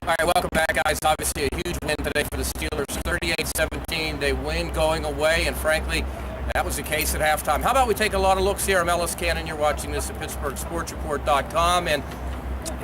All right, welcome back, guys. Obviously a huge win today for the Steelers, 38-17. They win going away, and frankly, that was the case at halftime. How about we take a lot of looks here? I'm Ellis Cannon. You're watching this at PittsburghSportsReport.com, and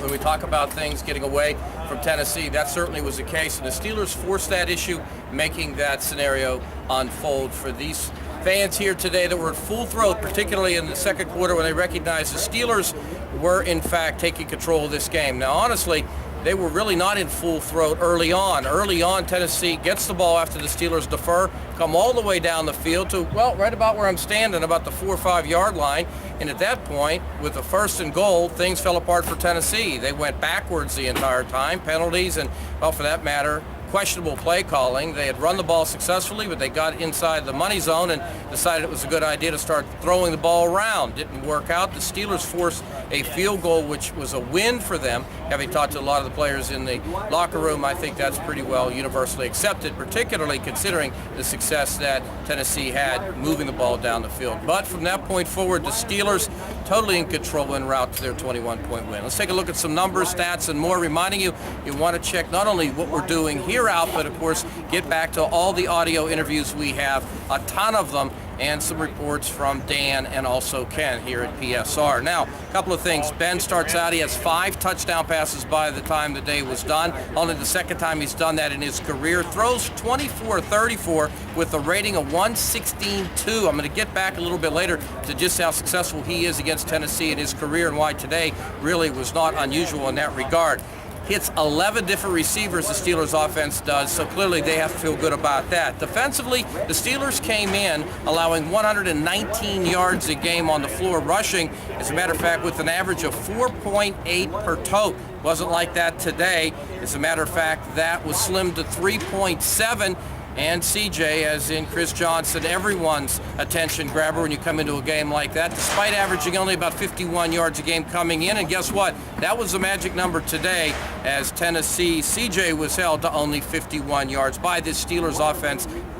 when we talk about things getting away from Tennessee, that certainly was the case. And the Steelers forced that issue, making that scenario unfold for these fans here today that were at full throat, particularly in the second quarter when they recognized the Steelers were, in fact, taking control of this game. Now, honestly, they were really not in full throat early on. Early on, Tennessee gets the ball after the Steelers defer, come all the way down the field to, well, right about where I'm standing, about the 4 or 5 yard line. And at that point, with the first and goal, things fell apart for Tennessee. They went backwards the entire time, penalties, and, well, for that matter, questionable play calling. They had run the ball successfully, but they got inside the money zone and decided it was a good idea to start throwing the ball around. Didn't work out. The Steelers forced a field goal, which was a win for them. Having talked to a lot of the players in the locker room, I think that's pretty well universally accepted, particularly considering the success that Tennessee had moving the ball down the field. But from that point forward, the Steelers totally in control en route to their 21-point win. Let's take a look at some numbers, stats, and more. Reminding you, you want to check not only what we're doing here out, but of course get back to all the audio interviews we have, a ton of them, and some reports from Dan and also Ken here at PSR. Now, a couple of things. Ben starts out, he has 5 touchdown passes by the time the day was done. Only the second time he's done that in his career. Throws 24-34 with a rating of 116.2. I'm going to get back a little bit later to just how successful he is against Tennessee in his career and why today really was not unusual in that regard. Hits 11 different receivers, the Steelers offense does, so clearly they have to feel good about that. Defensively, the Steelers came in allowing 119 yards a game on the floor rushing. As a matter of fact, with an average of 4.8 per tote. Wasn't like that today. As a matter of fact, that was slimmed to 3.7. And CJ, as in Chris Johnson, everyone's attention grabber when you come into a game like that, despite averaging only about 51 yards a game coming in. And guess what? That was the magic number today, as Tennessee, CJ was held to only 51 yards by this Steelers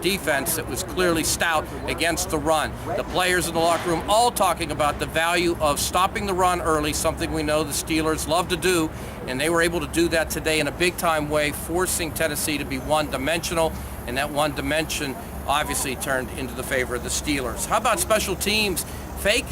defense that was clearly stout against the run. The players in the locker room all talking about the value of stopping the run early, something we know the Steelers love to do, and they were able to do that today in a big-time way, forcing Tennessee to be one-dimensional. And that one dimension obviously turned into the favor of the Steelers. How about special teams? Fake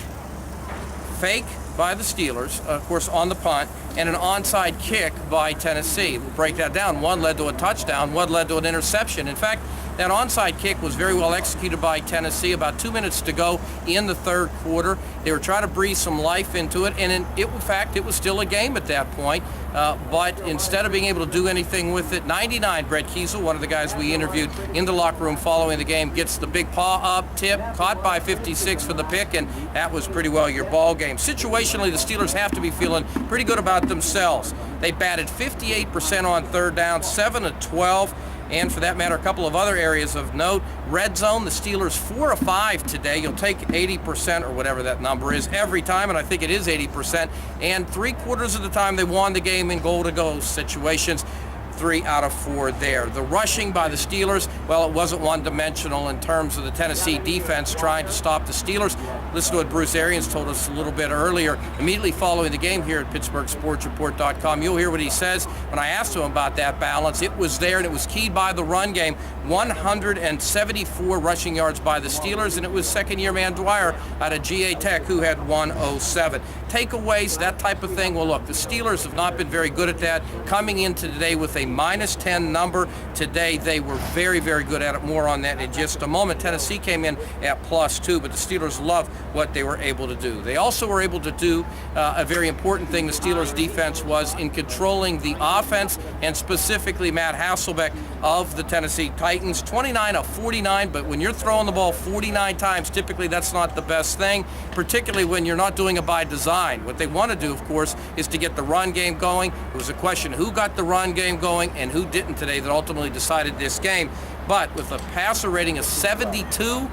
by the Steelers, of course, on the punt, and an onside kick by Tennessee. We'll break that down. One led to a touchdown, one led to an interception. In fact, that onside kick was very well executed by Tennessee. About 2 minutes to go in the third quarter. They were trying to breathe some life into it, and in fact, it was still a game at that point. But instead of being able to do anything with it, 99, Brett Kiesel, one of the guys we interviewed in the locker room following the game, gets the big paw up, tip, caught by 56 for the pick, and that was pretty well your ball game. Situationally, the Steelers have to be feeling pretty good about themselves. They batted 58% on third down, 7 of 12. And for that matter, a couple of other areas of note. Red zone, the Steelers 4 of 5 today. You'll take 80% or whatever that number is every time, and I think it is 80%. And 3/4 of the time they won the game in goal-to-go situations. 3 out of 4 there. The rushing by the Steelers, well, it wasn't one-dimensional in terms of the Tennessee defense trying to stop the Steelers. Listen to what Bruce Arians told us a little bit earlier, immediately following the game here at PittsburghSportsReport.com. You'll hear what he says when I asked him about that balance. It was there, and it was keyed by the run game. 174 rushing yards by the Steelers, and it was second-year man Dwyer out of GA Tech who had 107. Takeaways, that type of thing. Well, look, the Steelers have not been very good at that. Coming into today with a -10 number. Today they were very, very good at it. More on that in just a moment. Tennessee came in at +2, but the Steelers love what they were able to do. They also were able to do a very important thing. The Steelers defense was in controlling the offense, and specifically Matt Hasselbeck of the Tennessee Titans. 29 of 49, but when you're throwing the ball 49 times, typically that's not the best thing, particularly when you're not doing it by design. What they want to do, of course, is to get the run game going. It was a question who got the run game going and who didn't today that ultimately decided this game. But with a passer rating of 72,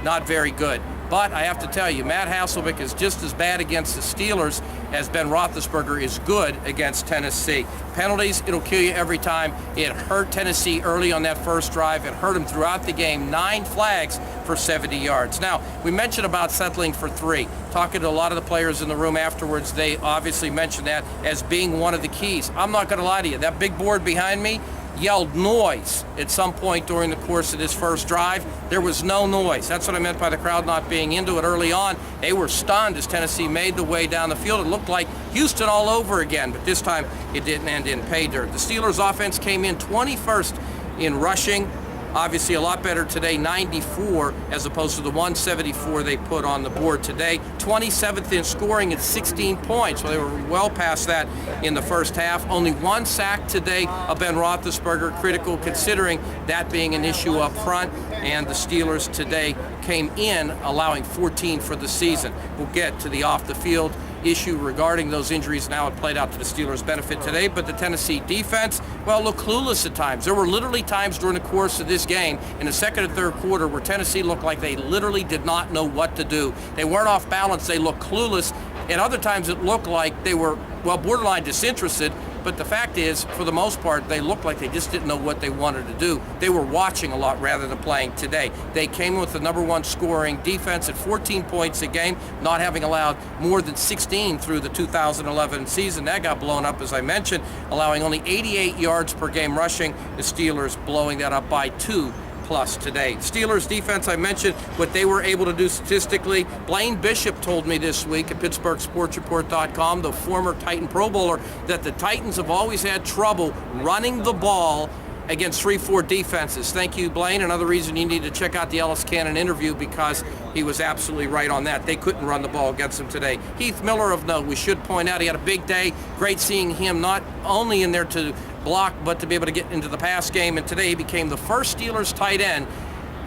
not very good. But I have to tell you, Matt Hasselbeck is just as bad against the Steelers as Ben Roethlisberger is good against Tennessee. Penalties, it'll kill you every time. It hurt Tennessee early on that first drive. It hurt them throughout the game. 9 flags for 70 yards. Now, we mentioned about settling for 3. Talking to a lot of the players in the room afterwards, they obviously mentioned that as being one of the keys. I'm not going to lie to you. That big board behind me yelled noise at some point during the course of this first drive. There was no noise. That's what I meant by the crowd not being into it early on. They were stunned as Tennessee made the way down the field. It looked like Houston all over again, but this time it didn't end in pay dirt. The Steelers offense came in 21st in rushing. Obviously a lot better today, 94 as opposed to the 174 they put on the board today. 27th in scoring at 16 points. Well, they were well past that in the first half. Only 1 sack today of Ben Roethlisberger, critical considering that being an issue up front. And the Steelers today came in allowing 14 for the season. We'll get to the off the field issue regarding those injuries now. It played out to the Steelers' benefit today, but the Tennessee defense, well, looked clueless at times. There were literally times during the course of this game in the second and third quarter where Tennessee looked like they literally did not know what to do. They weren't off balance. They looked clueless. And other times it looked like they were, well, borderline disinterested. But the fact is, for the most part, they looked like they just didn't know what they wanted to do. They were watching a lot rather than playing today. They came with the number 1 scoring defense at 14 points a game, not having allowed more than 16 through the 2011 season. That got blown up, as I mentioned, allowing only 88 yards per game rushing. The Steelers blowing that up by 2 plus today. Steelers defense, I mentioned what they were able to do statistically. Blaine Bishop told me this week at PittsburghSportsReport.com, the former Titan Pro Bowler, that the Titans have always had trouble running the ball against 3-4 defenses. Thank you, Blaine. Another reason you need to check out the Ellis Cannon interview, because he was absolutely right on that. They couldn't run the ball against him today. Heath Miller of note, we should point out, he had a big day. Great seeing him not only in there to block, but to be able to get into the pass game. And today he became the first Steelers tight end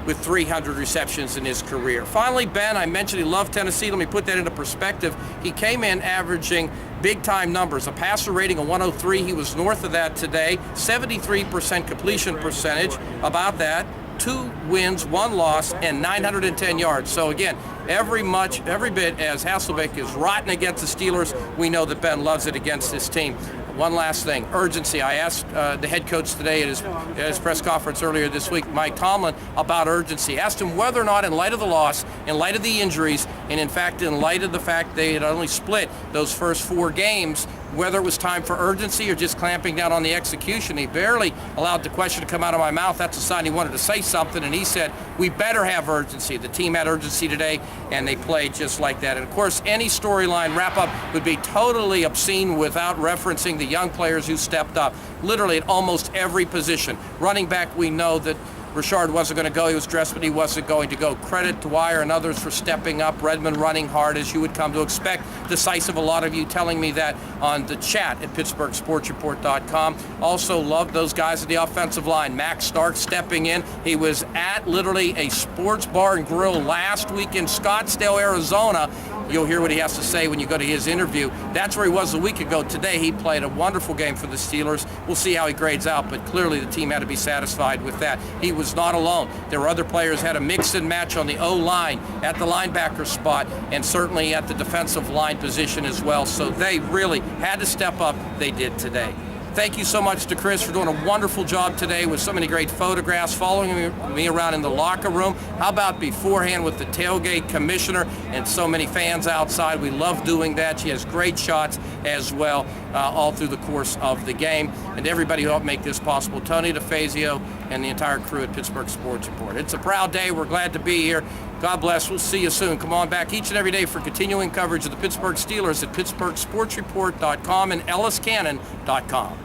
with 300 receptions in his career. Finally, Ben, I mentioned he loved Tennessee. Let me put that into perspective. He came in averaging big-time numbers, a passer rating of 103. He was north of that today. 73% completion percentage, about that. 2 wins, 1 loss, and 910 yards. So again, every bit as Hasselbeck is rotten against the Steelers, we know that Ben loves it against this team. One last thing, urgency. I asked the head coach today at his press conference earlier this week, Mike Tomlin, about urgency. Asked him whether or not, in light of the loss, in light of the injuries, and in fact in light of the fact they had only split those first 4 games, whether it was time for urgency or just clamping down on the execution. He barely allowed the question to come out of my mouth. That's a sign he wanted to say something, and he said, we better have urgency. The team had urgency today, and they played just like that. And of course, any storyline wrap-up would be totally obscene without referencing the young players who stepped up, literally at almost every position. Running back, we know that Richard wasn't going to go. He was dressed, but he wasn't going to go. Credit Dwyer and others for stepping up. Redmond running hard, as you would come to expect. Decisive, a lot of you telling me that on the chat at PittsburghSportsReport.com. Also loved those guys at the offensive line. Max Stark stepping in. He was at literally a sports bar and grill last week in Scottsdale, Arizona. You'll hear what he has to say when you go to his interview. That's where he was a week ago. Today, he played a wonderful game for the Steelers. We'll see how he grades out, but clearly the team had to be satisfied with that. He was not alone. There were other players had a mix and match on the O-line, at the linebacker spot, and certainly at the defensive line position as well. So they really had to step up. They did today. Thank you so much to Chris for doing a wonderful job today with so many great photographs, following me around in the locker room. How about beforehand with the tailgate commissioner and so many fans outside? We love doing that. She has great shots as well all through the course of the game. And everybody who helped make this possible, Tony DeFazio and the entire crew at Pittsburgh Sports Report. It's a proud day. We're glad to be here. God bless. We'll see you soon. Come on back each and every day for continuing coverage of the Pittsburgh Steelers at PittsburghSportsReport.com and EllisCannon.com.